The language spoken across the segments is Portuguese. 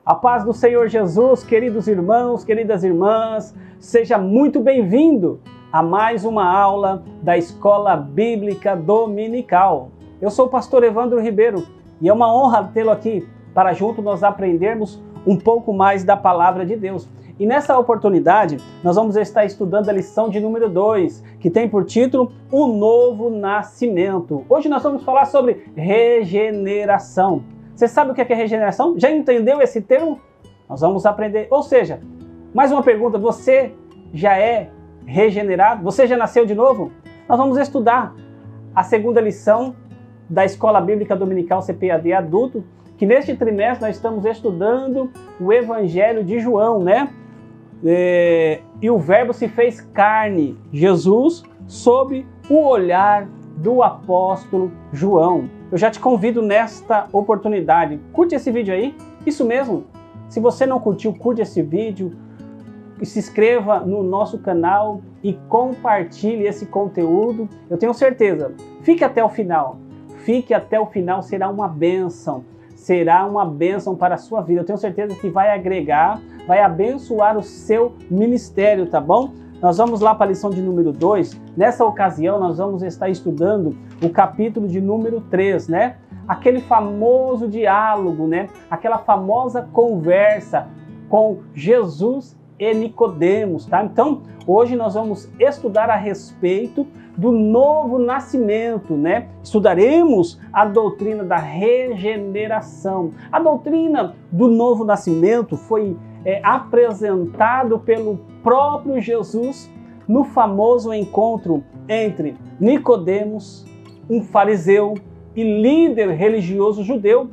A paz do Senhor Jesus, queridos irmãos, queridas irmãs, seja muito bem-vindo a mais uma aula da Escola Bíblica Dominical. Eu sou o pastor Evandro Ribeiro e é uma honra tê-lo aqui para junto nós aprendermos um pouco mais da Palavra de Deus. E nessa oportunidade, nós vamos estar estudando a lição de número 2, que tem por título O Novo Nascimento. Hoje nós vamos falar sobre regeneração. Você sabe o que é regeneração? Já entendeu esse termo? Nós vamos aprender. Ou seja, mais uma pergunta, você já é regenerado? Você já nasceu de novo? Nós vamos estudar a segunda lição da Escola Bíblica Dominical CPAD Adulto, que neste trimestre nós estamos estudando o Evangelho de João, né? E o Verbo se fez carne, Jesus, sob o olhar do apóstolo João. Eu já te convido nesta oportunidade, curte esse vídeo aí, isso mesmo. Se você não curtiu, curte esse vídeo, se inscreva no nosso canal e compartilhe esse conteúdo. Eu tenho certeza, fique até o final, será uma bênção. Será uma bênção para a sua vida. Eu tenho certeza que vai agregar, vai abençoar o seu ministério, tá bom? Nós vamos lá para a lição de número 2. Nessa ocasião, nós vamos estar estudando o capítulo de número 3, né? Aquele famoso diálogo, né? Aquela famosa conversa com Jesus e Nicodemos, tá? Então, hoje nós vamos estudar a respeito do novo nascimento, né? Estudaremos a doutrina da regeneração. A doutrina do novo nascimento foi apresentado pelo próprio Jesus no famoso encontro entre Nicodemos, um fariseu e líder religioso judeu.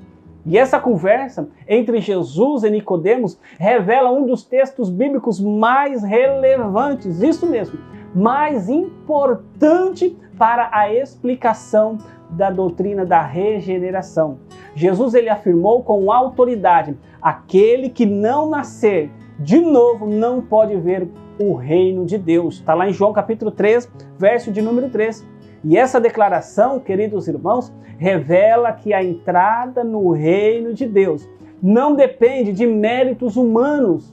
E essa conversa entre Jesus e Nicodemos revela um dos textos bíblicos mais relevantes, isso mesmo, mais importante para a explicação da doutrina da regeneração. Jesus ele afirmou com autoridade: aquele que não nascer de novo não pode ver o reino de Deus. Está lá em João capítulo 3, verso de número 3. E essa declaração, queridos irmãos, revela que a entrada no reino de Deus não depende de méritos humanos,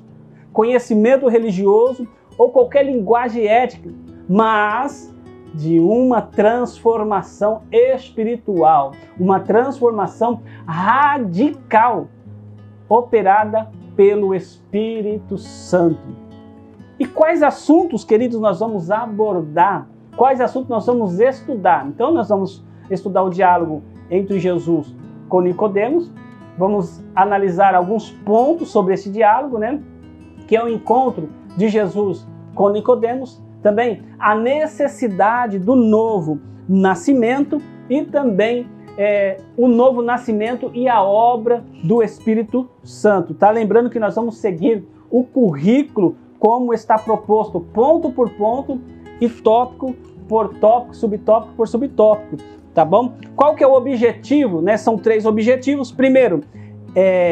conhecimento religioso ou qualquer linguagem ética, mas de uma transformação espiritual, uma transformação radical, operada pelo Espírito Santo. E quais assuntos, queridos, nós vamos abordar? Quais assuntos nós vamos estudar? Então, nós vamos estudar o diálogo entre Jesus com Nicodemos, vamos analisar alguns pontos sobre esse diálogo, né? Que é o encontro de Jesus com Nicodemos, também a necessidade do novo nascimento e também o novo nascimento e a obra do Espírito Santo. Tá? Lembrando que nós vamos seguir o currículo como está proposto, ponto por ponto e tópico por tópico, subtópico por subtópico, tá bom? Qual que é o objetivo, né? São 3 objetivos. Primeiro,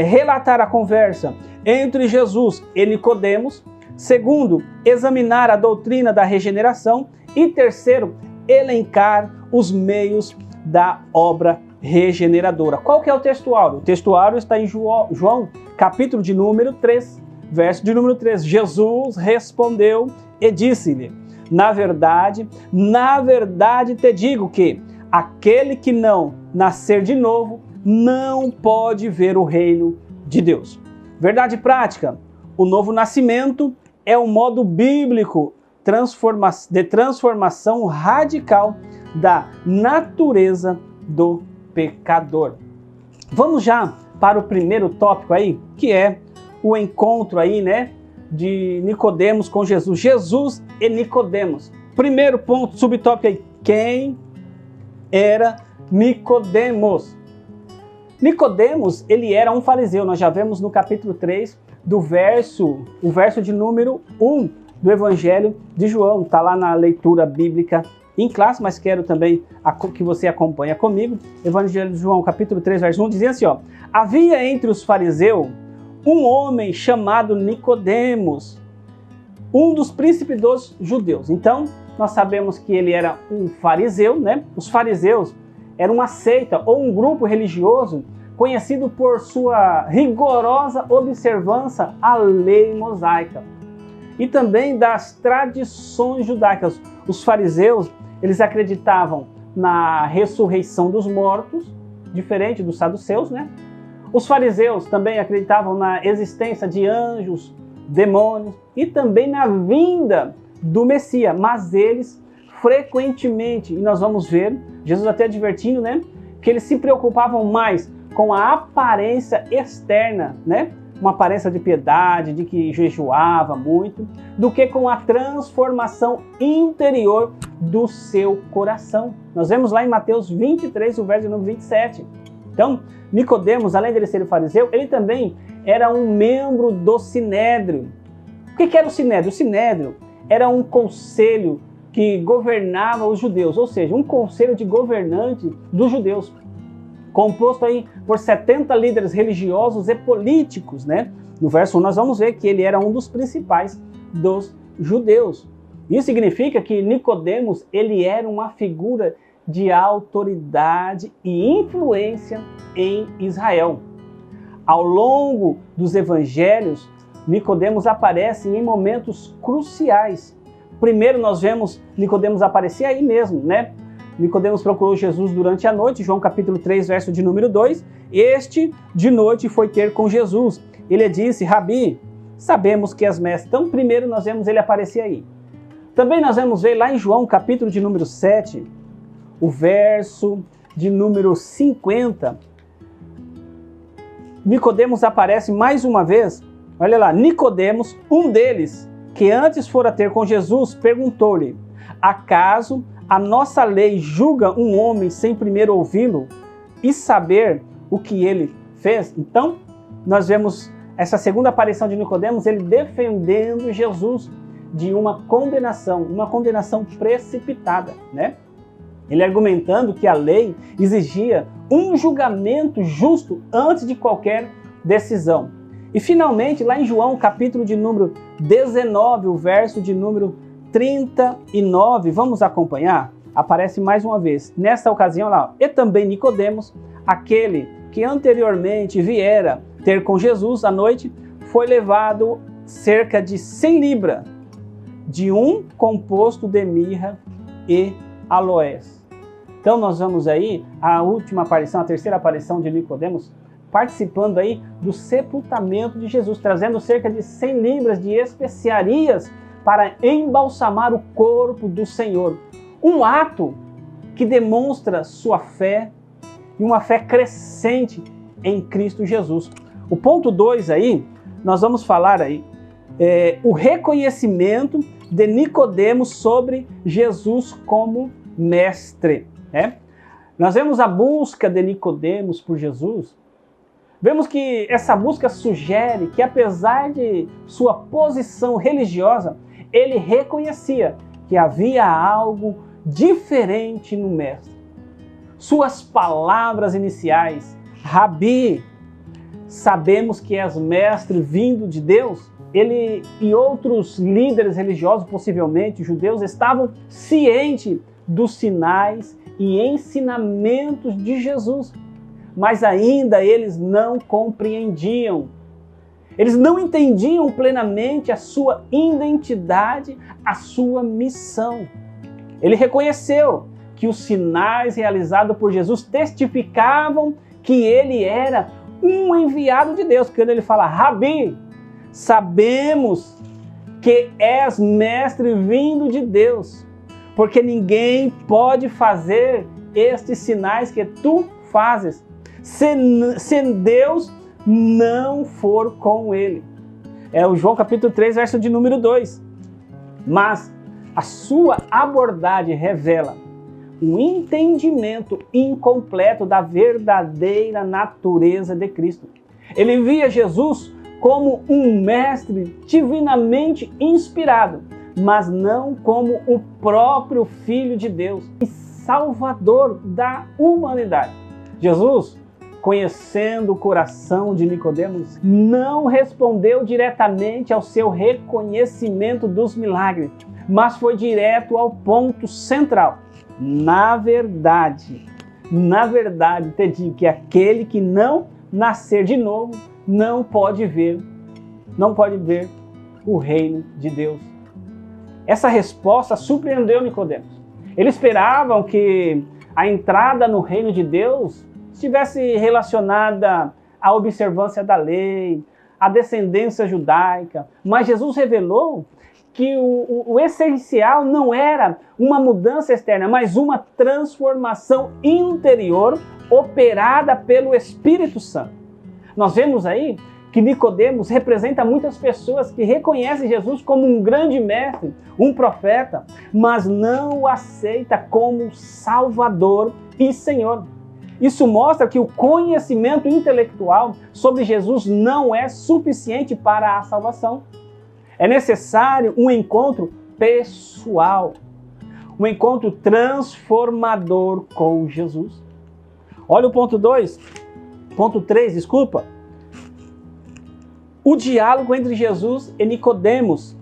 relatar a conversa entre Jesus e Nicodemos. Segundo, examinar a doutrina da regeneração. E terceiro, elencar os meios da obra regeneradora. Qual que é o textuário? O textuário está em João, capítulo de número 3, verso de número 3. Jesus respondeu e disse-lhe: na verdade te digo que aquele que não nascer de novo não pode ver o reino de Deus. Verdade prática: o novo nascimento é um modo bíblico de transformação radical da natureza do pecador. Vamos já para o primeiro tópico aí, que é o encontro aí, né, de Nicodemos com Jesus. Jesus e Nicodemos. Primeiro ponto, subtópico aí, quem era Nicodemos? Nicodemos, ele era um fariseu. Nós já vemos no capítulo 3 o verso de número 1 do Evangelho de João. Está lá na leitura bíblica em classe, mas quero também que você acompanhe comigo. Evangelho de João, capítulo 3, verso 1, dizia assim, ó: havia entre os fariseus um homem chamado Nicodemos, um dos príncipes dos judeus. Então, nós sabemos que ele era um fariseu, né? Os fariseus eram uma seita ou um grupo religioso conhecido por sua rigorosa observância à lei mosaica e também das tradições judaicas. Os fariseus, eles acreditavam na ressurreição dos mortos, diferente dos saduceus, né? Os fariseus também acreditavam na existência de anjos, demônios e também na vinda do Messias, mas eles frequentemente, e nós vamos ver, Jesus até advertindo, né, que eles se preocupavam mais com a aparência externa, né, uma aparência de piedade, de que jejuava muito, do que com a transformação interior do seu coração. Nós vemos lá em Mateus 23, o verso número 27. Então, Nicodemos, além de ele ser fariseu, ele também era um membro do Sinédrio. O que era o Sinédrio? O Sinédrio era um conselho que governava os judeus, ou seja, um conselho de governante dos judeus, composto aí por 70 líderes religiosos e políticos, né? No verso 1 nós vamos ver que ele era um dos principais dos judeus. Isso significa que Nicodemos, ele era uma figura de autoridade e influência em Israel. Ao longo dos evangelhos, Nicodemos aparece em momentos cruciais. Primeiro nós vemos Nicodemos aparecer aí mesmo, né? Nicodemos procurou Jesus durante a noite, João capítulo 3, verso de número 2. Este de noite foi ter com Jesus. Ele disse: Rabi, sabemos que és mestre. Então primeiro nós vemos ele aparecer aí. Também nós vamos ver lá em João capítulo de número 7, o verso de número 50. Nicodemos aparece mais uma vez. Olha lá, Nicodemos, um deles, que antes fora ter com Jesus, perguntou-lhe: acaso a nossa lei julga um homem sem primeiro ouvi-lo e saber o que ele fez? Então, nós vemos essa segunda aparição de Nicodemos, ele defendendo Jesus de uma condenação precipitada, né? Ele argumentando que a lei exigia um julgamento justo antes de qualquer decisão. E finalmente, lá em João, capítulo de número 19, o verso de número 39, vamos acompanhar? Aparece mais uma vez. Nesta ocasião, lá, e também Nicodemos, aquele que anteriormente viera ter com Jesus à noite, foi levado cerca de 100 libras de um composto de mirra e aloés. Então nós vamos aí a última aparição, a terceira aparição de Nicodemos, participando aí do sepultamento de Jesus, trazendo cerca de 100 libras de especiarias para embalsamar o corpo do Senhor. Um ato que demonstra sua fé e uma fé crescente em Cristo Jesus. O ponto 2 aí, nós vamos falar aí, o reconhecimento de Nicodemos sobre Jesus como mestre. Nós vemos a busca de Nicodemos por Jesus. Vemos que essa busca sugere que, apesar de sua posição religiosa, ele reconhecia que havia algo diferente no mestre. Suas palavras iniciais, Rabi, sabemos que és mestre vindo de Deus. Ele e outros líderes religiosos, possivelmente judeus, estavam cientes dos sinais e ensinamentos de Jesus. Mas ainda eles não compreendiam. Eles não entendiam plenamente a sua identidade, a sua missão. Ele reconheceu que os sinais realizados por Jesus testificavam que ele era um enviado de Deus. Quando ele fala, Rabi, sabemos que és mestre vindo de Deus, porque ninguém pode fazer estes sinais que tu fazes se Deus não for com ele. É o João capítulo 3, verso de número 2. Mas a sua abordagem revela um entendimento incompleto da verdadeira natureza de Cristo. Ele via Jesus como um mestre divinamente inspirado, mas não como o próprio Filho de Deus e Salvador da humanidade. Jesus, conhecendo o coração de Nicodemos, não respondeu diretamente ao seu reconhecimento dos milagres, mas foi direto ao ponto central. Na verdade, na verdade, te digo que aquele que não nascer de novo não pode ver o reino de Deus. Essa resposta surpreendeu Nicodemos. Eles esperavam que a entrada no reino de Deus estivesse relacionada à observância da lei, à descendência judaica, mas Jesus revelou que o essencial não era uma mudança externa, mas uma transformação interior operada pelo Espírito Santo. Nós vemos aí que Nicodemos representa muitas pessoas que reconhecem Jesus como um grande mestre, um profeta, mas não o aceita como Salvador e Senhor. Isso mostra que o conhecimento intelectual sobre Jesus não é suficiente para a salvação. É necessário um encontro pessoal, um encontro transformador com Jesus. Olha o ponto 3, desculpa. O diálogo entre Jesus e Nicodemos.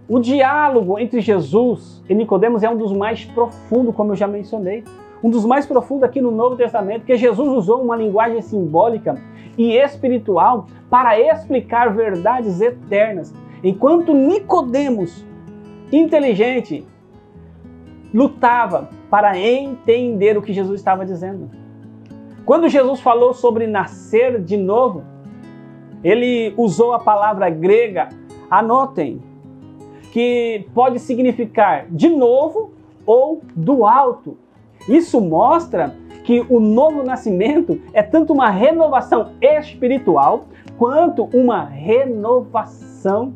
O diálogo entre Jesus e Nicodemos é um dos mais profundos, como eu já mencionei. Um dos mais profundos aqui no Novo Testamento, porque Jesus usou uma linguagem simbólica e espiritual para explicar verdades eternas. Enquanto Nicodemos, inteligente, lutava para entender o que Jesus estava dizendo. Quando Jesus falou sobre nascer de novo, ele usou a palavra grega, anotem, que pode significar de novo ou do alto. Isso mostra que o novo nascimento é tanto uma renovação espiritual quanto uma renovação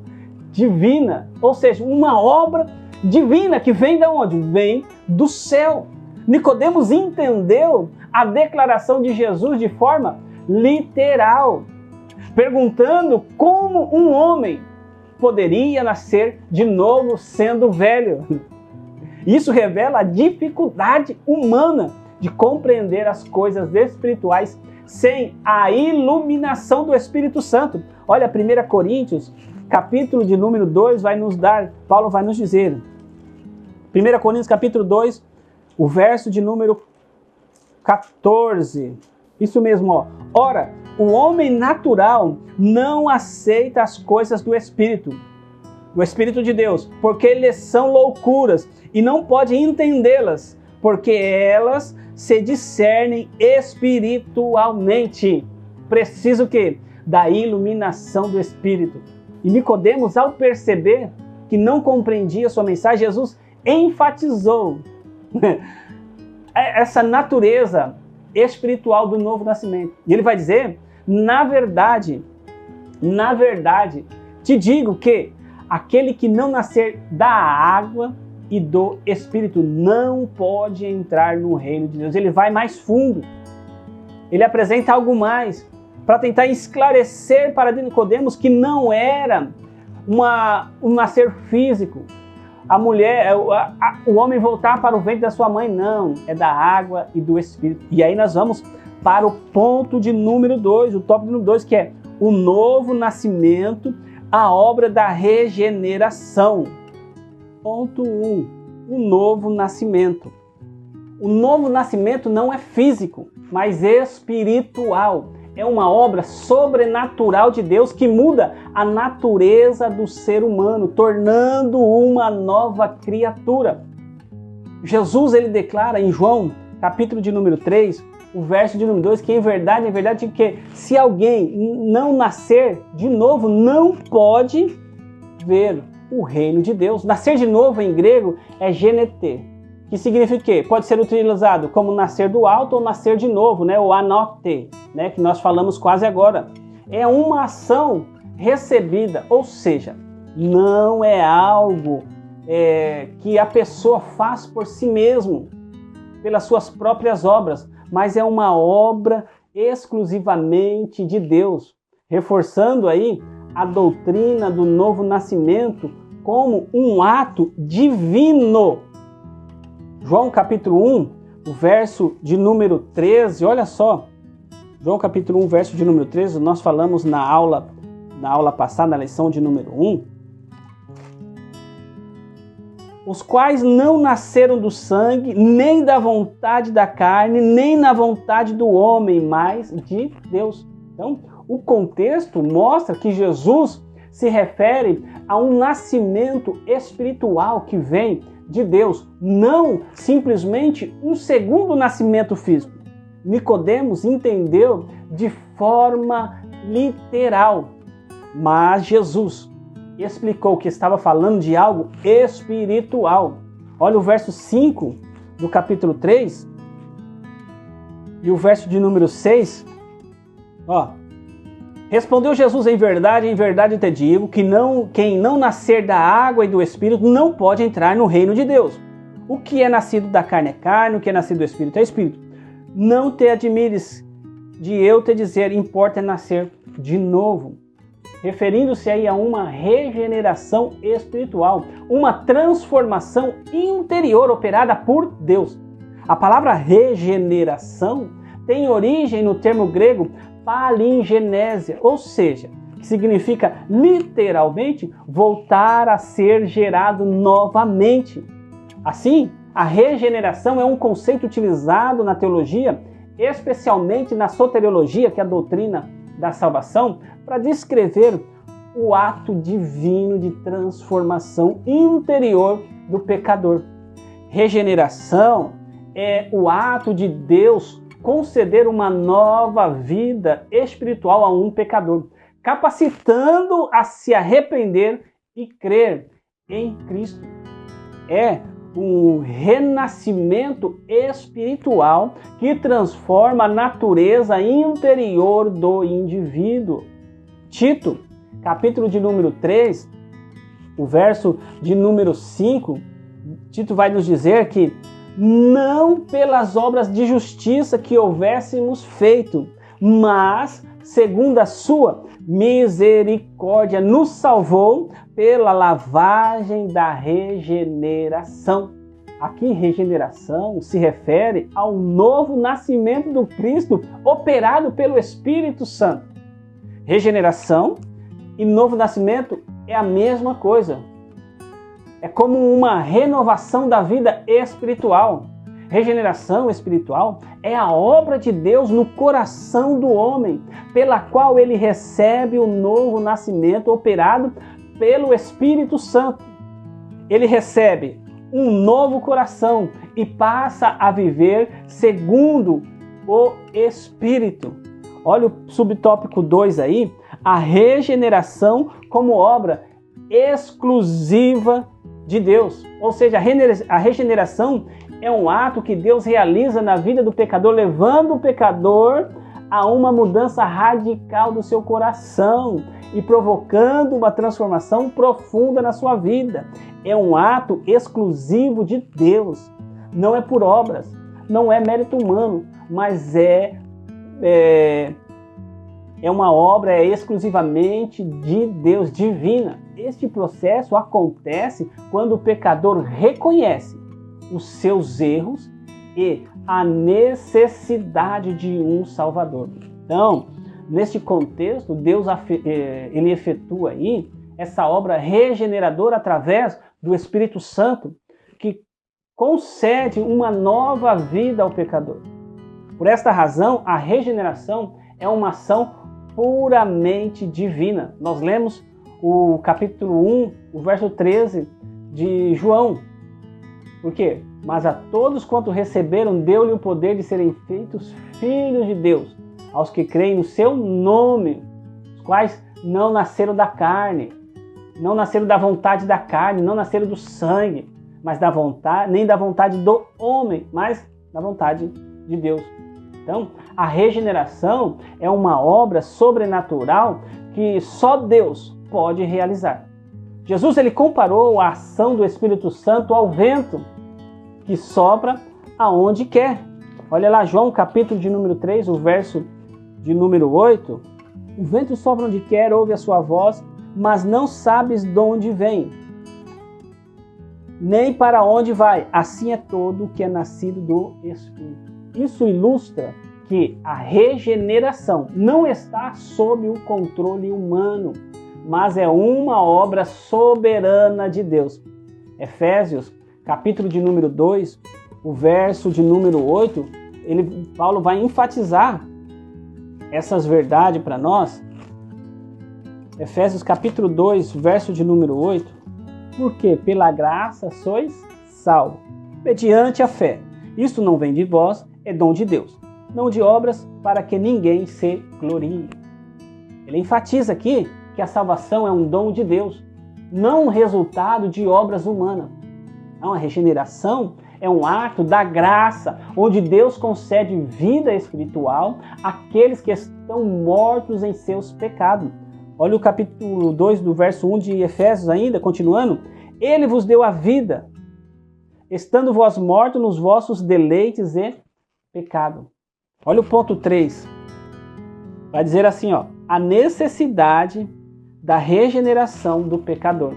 divina, ou seja, uma obra divina que vem de onde? Vem do céu. Nicodemos entendeu a declaração de Jesus de forma literal, perguntando como um homem poderia nascer de novo sendo velho. Isso revela a dificuldade humana de compreender as coisas espirituais sem a iluminação do Espírito Santo. Olha, 1 Coríntios, capítulo de número 2, Paulo vai nos dizer. 1 Coríntios, capítulo 2, o verso de número 14. Isso mesmo, ó. Ora, o homem natural não aceita as coisas do Espírito de Deus, porque eles são loucuras e não pode entendê-las, porque elas se discernem espiritualmente. Preciso que da iluminação do Espírito. E Nicodemos, ao perceber que não compreendia sua mensagem, Jesus enfatizou essa natureza espiritual do novo nascimento. E ele vai dizer: na verdade, te digo que aquele que não nascer da água e do Espírito não pode entrar no reino de Deus. Ele vai mais fundo. Ele apresenta algo mais para tentar esclarecer para Nicodemos que não era um nascer físico. A mulher, o homem voltar para o ventre da sua mãe, não. É da água e do Espírito. E aí nós vamos para o ponto de número 2, o tópico número 2, que é o novo nascimento, a obra da regeneração. Ponto 1, o novo nascimento. O novo nascimento não é físico, mas espiritual. É uma obra sobrenatural de Deus que muda a natureza do ser humano, tornando uma nova criatura. Jesus, ele declara em João, capítulo de número 3, o verso de número 2, que em verdade, que se alguém não nascer de novo, não pode ver o reino de Deus. Nascer de novo em grego é genete, que significa o quê? Pode ser utilizado como nascer do alto ou nascer de novo, né? O anote, né? Que nós falamos quase agora. É uma ação recebida, ou seja, não é algo que a pessoa faz por si mesmo, pelas suas próprias obras, mas é uma obra exclusivamente de Deus, reforçando aí a doutrina do novo nascimento como um ato divino. João capítulo 1, o verso de número 13, olha só. João capítulo 1, verso de número 13, nós falamos na aula passada, na lição de número 1. os quais não nasceram do sangue, nem da vontade da carne, nem na vontade do homem, mas de Deus. Então, o contexto mostra que Jesus se refere a um nascimento espiritual que vem de Deus, não simplesmente um segundo nascimento físico. Nicodemos entendeu de forma literal, mas Jesus explicou que estava falando de algo espiritual. Olha o verso 5 do capítulo 3 e o verso de número 6. Respondeu Jesus: em verdade te digo que quem não nascer da água e do Espírito não pode entrar no reino de Deus. O que é nascido da carne é carne, o que é nascido do Espírito é Espírito. Não te admires de eu te dizer, importa é nascer de novo. Referindo-se aí a uma regeneração espiritual, uma transformação interior operada por Deus. A palavra regeneração tem origem no termo grego palingenésia, ou seja, que significa literalmente voltar a ser gerado novamente. Assim, a regeneração é um conceito utilizado na teologia, especialmente na soteriologia, que é a doutrina da salvação, para descrever o ato divino de transformação interior do pecador. Regeneração é o ato de Deus conceder uma nova vida espiritual a um pecador, capacitando a se arrepender e crer em Cristo. É um renascimento espiritual que transforma a natureza interior do indivíduo. Tito, capítulo de número 3, o verso de número 5, Tito vai nos dizer que não pelas obras de justiça que houvéssemos feito, mas segundo a sua misericórdia nos salvou pela lavagem da regeneração. Aqui, regeneração se refere ao novo nascimento do Cristo operado pelo Espírito Santo. Regeneração e novo nascimento é a mesma coisa. É como uma renovação da vida espiritual. Regeneração espiritual é a obra de Deus no coração do homem, pela qual ele recebe o novo nascimento operado pelo Espírito Santo. Ele recebe um novo coração e passa a viver segundo o Espírito. Olha o subtópico 2 aí, a regeneração como obra exclusiva de Deus. Ou seja, a regeneração é um ato que Deus realiza na vida do pecador, levando o pecador a uma mudança radical do seu coração e provocando uma transformação profunda na sua vida. É um ato exclusivo de Deus. Não é por obras, não é mérito humano, mas é uma obra exclusivamente de Deus, divina. Este processo acontece quando o pecador reconhece os seus erros e a necessidade de um Salvador. Então, neste contexto, Deus ele efetua aí essa obra regeneradora através do Espírito Santo, que concede uma nova vida ao pecador. Por esta razão, a regeneração é uma ação puramente divina. Nós lemos o capítulo 1, o verso 13 de João. Por quê? Mas a todos quanto receberam, deu-lhe o poder de serem feitos filhos de Deus, aos que creem no seu nome, os quais não nasceram da carne, não nasceram da vontade da carne, não nasceram do sangue, mas da vontade, nem da vontade do homem, mas da vontade de Deus. Então, a regeneração é uma obra sobrenatural que só Deus pode realizar. Jesus ele comparou a ação do Espírito Santo ao vento que sopra aonde quer. Olha lá, João, capítulo de número 3, o verso de número 8. O vento sopra onde quer, ouve a sua voz, mas não sabes de onde vem, nem para onde vai. Assim é todo o que é nascido do Espírito. Isso ilustra que a regeneração não está sob o controle humano, mas é uma obra soberana de Deus. Efésios, capítulo de número 2, o verso de número 8, Paulo vai enfatizar essas verdades para nós. Efésios capítulo 2, verso de número 8. Porque pela graça sois salvos, mediante a fé. Isto não vem de vós, é dom de Deus, não de obras, para que ninguém se glorie. Ele enfatiza aqui que a salvação é um dom de Deus, não um resultado de obras humanas. Não, a regeneração é um ato da graça, onde Deus concede vida espiritual àqueles que estão mortos em seus pecados. Olha o capítulo 2 do verso 1 de Efésios ainda, continuando. Ele vos deu a vida, estando vós mortos nos vossos deleites e pecado. Olha o ponto 3. Vai dizer assim, ó, a necessidade da regeneração do pecador.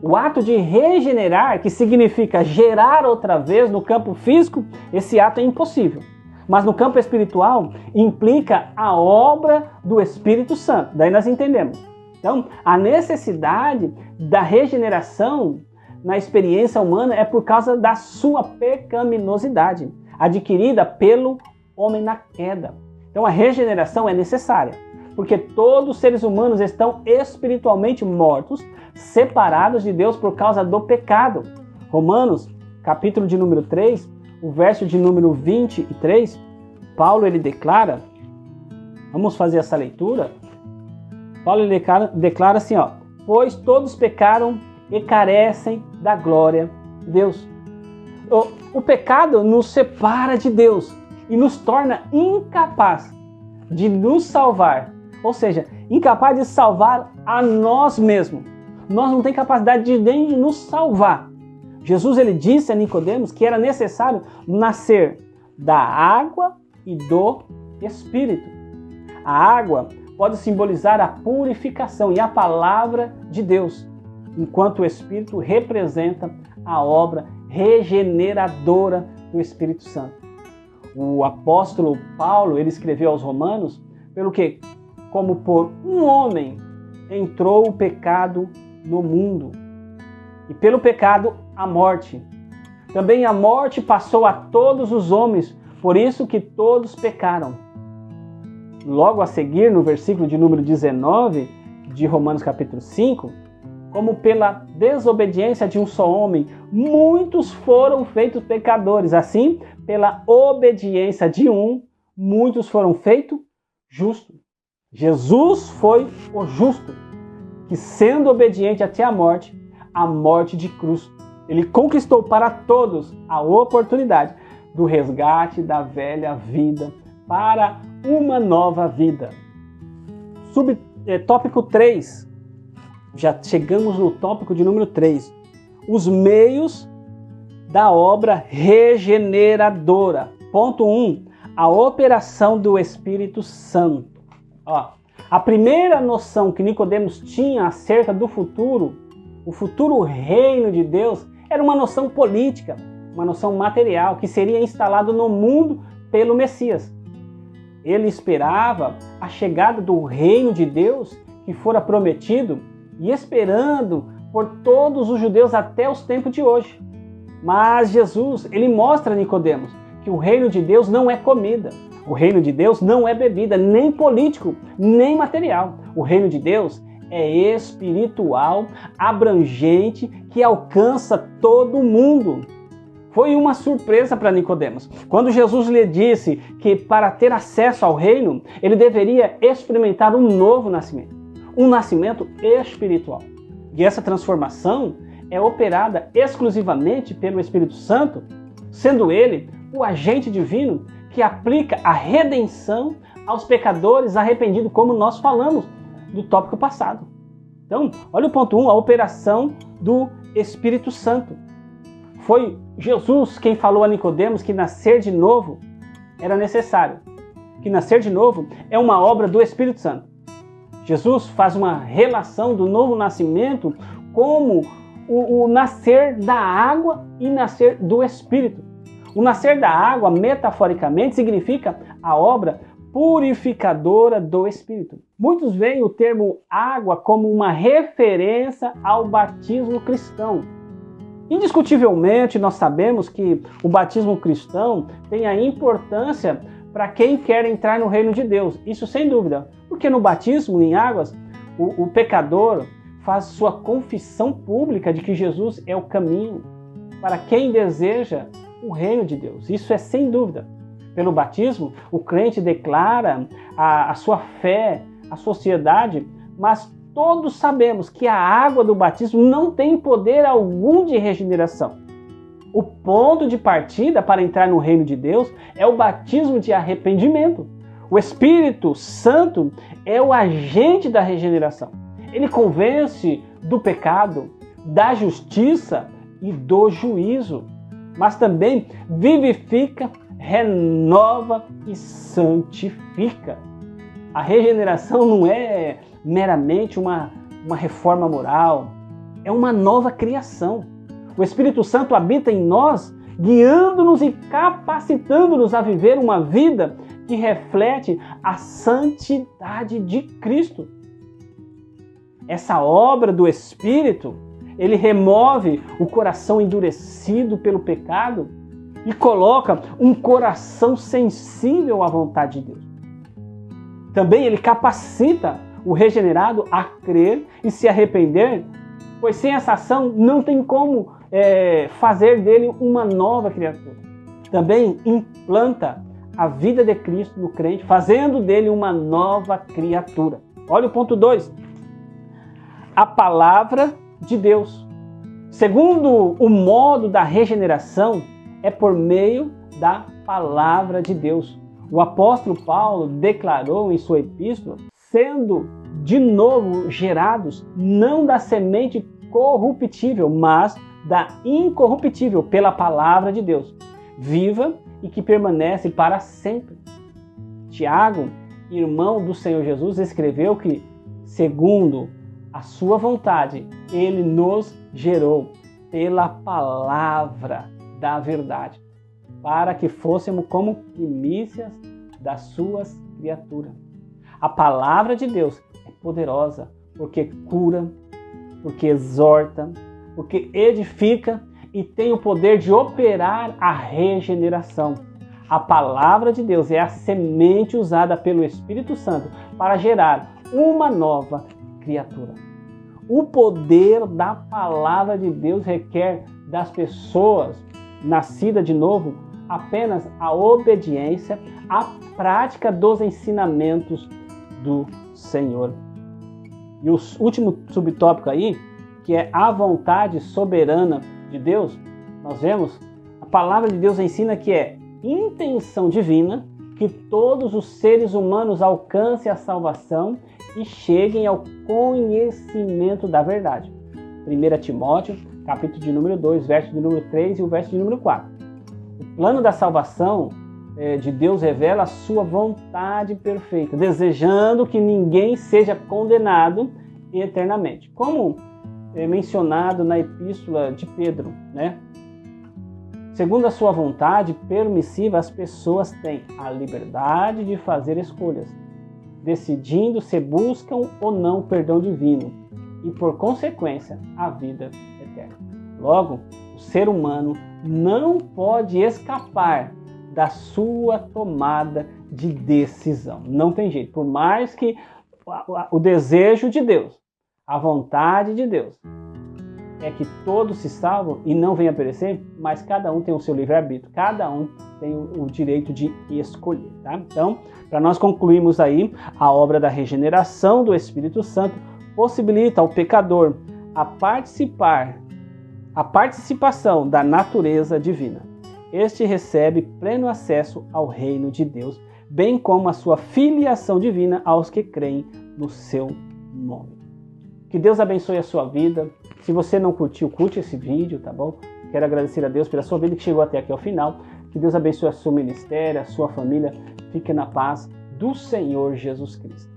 O ato de regenerar, que significa gerar outra vez no campo físico, esse ato é impossível. Mas no campo espiritual, implica a obra do Espírito Santo. Daí nós entendemos. Então, a necessidade da regeneração na experiência humana é por causa da sua pecaminosidade, adquirida pelo homem na queda. Então, a regeneração é necessária, porque todos os seres humanos estão espiritualmente mortos, separados de Deus por causa do pecado. Romanos, capítulo de número 3, o verso de número 23, Paulo ele declara, vamos fazer essa leitura. Paulo ele declara assim, ó, pois todos pecaram e carecem da glória de Deus. O pecado nos separa de Deus e nos torna incapaz de nos salvar, ou seja, incapaz de salvar a nós mesmos. Nós não temos capacidade de nem de nos salvar. Jesus ele disse a Nicodemos que era necessário nascer da água e do Espírito. A água pode simbolizar a purificação e a palavra de Deus, enquanto o Espírito representa a obra regeneradora do Espírito Santo. O apóstolo Paulo ele escreveu aos Romanos, pelo que, como por um homem entrou o pecado no mundo, e pelo pecado a morte. Também a morte passou a todos os homens, por isso que todos pecaram. Logo a seguir, no versículo de número 19 de Romanos capítulo 5, como pela desobediência de um só homem, muitos foram feitos pecadores. Assim, pela obediência de um, muitos foram feitos justos. Jesus foi o justo, que sendo obediente até a morte de cruz, ele conquistou para todos a oportunidade do resgate da velha vida para uma nova vida. Tópico 3. Já chegamos no tópico de número 3. Os meios da obra regeneradora. Ponto 1. A operação do Espírito Santo. Ó, a primeira noção que Nicodemos tinha acerca do futuro, o futuro reino de Deus, era uma noção política, uma noção material, que seria instalado no mundo pelo Messias. Ele esperava a chegada do reino de Deus que fora prometido e esperando por todos os judeus até os tempos de hoje. Mas Jesus, ele mostra a Nicodemos que o reino de Deus não é comida. O reino de Deus não é bebida, nem político, nem material. O reino de Deus é espiritual, abrangente, que alcança todo mundo. Foi uma surpresa para Nicodemos, quando Jesus lhe disse que para ter acesso ao reino, ele deveria experimentar um novo nascimento, um nascimento espiritual. E essa transformação é operada exclusivamente pelo Espírito Santo, sendo ele o agente divino que aplica a redenção aos pecadores arrependidos, como nós falamos do tópico passado. Então, olha o ponto 1, a operação do Espírito Santo. Foi Jesus quem falou a Nicodemos que nascer de novo era necessário. Que nascer de novo é uma obra do Espírito Santo. Jesus faz uma relação do novo nascimento como o nascer da água e nascer do Espírito. O nascer da água, metaforicamente, significa a obra purificadora do Espírito. Muitos veem o termo água como uma referência ao batismo cristão. Indiscutivelmente, nós sabemos que o batismo cristão tem a importância para quem quer entrar no reino de Deus. Isso sem dúvida. Porque no batismo em águas, o pecador faz sua confissão pública de que Jesus é o caminho para quem deseja o reino de Deus. Isso é sem dúvida. Pelo batismo, o crente declara a sua fé à sociedade, mas todos sabemos que a água do batismo não tem poder algum de regeneração. O ponto de partida para entrar no reino de Deus é o batismo de arrependimento. O Espírito Santo é o agente da regeneração. Ele convence do pecado, da justiça e do juízo, mas também vivifica, renova e santifica. A regeneração não é meramente uma reforma moral, é uma nova criação. O Espírito Santo habita em nós, guiando-nos e capacitando-nos a viver uma vida que reflete a santidade de Cristo. Essa obra do Espírito, ele remove o coração endurecido pelo pecado e coloca um coração sensível à vontade de Deus. Também ele capacita o regenerado a crer e se arrepender, pois sem essa ação não tem como fazer dele uma nova criatura. Também implanta a vida de Cristo no crente, fazendo dele uma nova criatura. Olha o ponto 2. A palavra de Deus. Segundo o modo da regeneração, é por meio da palavra de Deus. O apóstolo Paulo declarou em sua epístola, sendo de novo gerados, não da semente corruptível, mas da incorruptível, pela palavra de Deus, viva e que permanece para sempre. Tiago, irmão do Senhor Jesus, escreveu que, segundo a sua vontade, ele nos gerou pela palavra da verdade, para que fôssemos como primícias das suas criaturas. A palavra de Deus é poderosa, porque cura, porque exorta, porque edifica e tem o poder de operar a regeneração. A palavra de Deus é a semente usada pelo Espírito Santo para gerar uma nova criatura. O poder da palavra de Deus requer das pessoas nascidas de novo apenas a obediência, a prática dos ensinamentos do Senhor. E o último subtópico aí, que é a vontade soberana de Deus, nós vemos, a palavra de Deus ensina que é intenção divina que todos os seres humanos alcancem a salvação e cheguem ao conhecimento da verdade. 1 Timóteo, capítulo de número 2, verso de número 3 e o verso de número 4. O plano da salvação de Deus revela a sua vontade perfeita, desejando que ninguém seja condenado eternamente. Como é mencionado na epístola de Pedro, né? Segundo a sua vontade permissiva, as pessoas têm a liberdade de fazer escolhas, decidindo se buscam ou não o perdão divino e, por consequência, a vida eterna. Logo, o ser humano não pode escapar da sua tomada de decisão. Não tem jeito. Por mais que o desejo de Deus, a vontade de Deus, é que todos se salvam e não venham a perecer, mas cada um tem o seu livre-arbítrio, cada um tem o direito de escolher, tá? Então, para nós concluirmos aí, a obra da regeneração do Espírito Santo possibilita ao pecador a participação da natureza divina. Este recebe pleno acesso ao reino de Deus, bem como a sua filiação divina aos que creem no seu nome. Que Deus abençoe a sua vida. Se você não curtiu, curte esse vídeo, tá bom? Quero agradecer a Deus pela sua vida que chegou até aqui ao final. Que Deus abençoe o seu ministério, a sua família. Fique na paz do Senhor Jesus Cristo.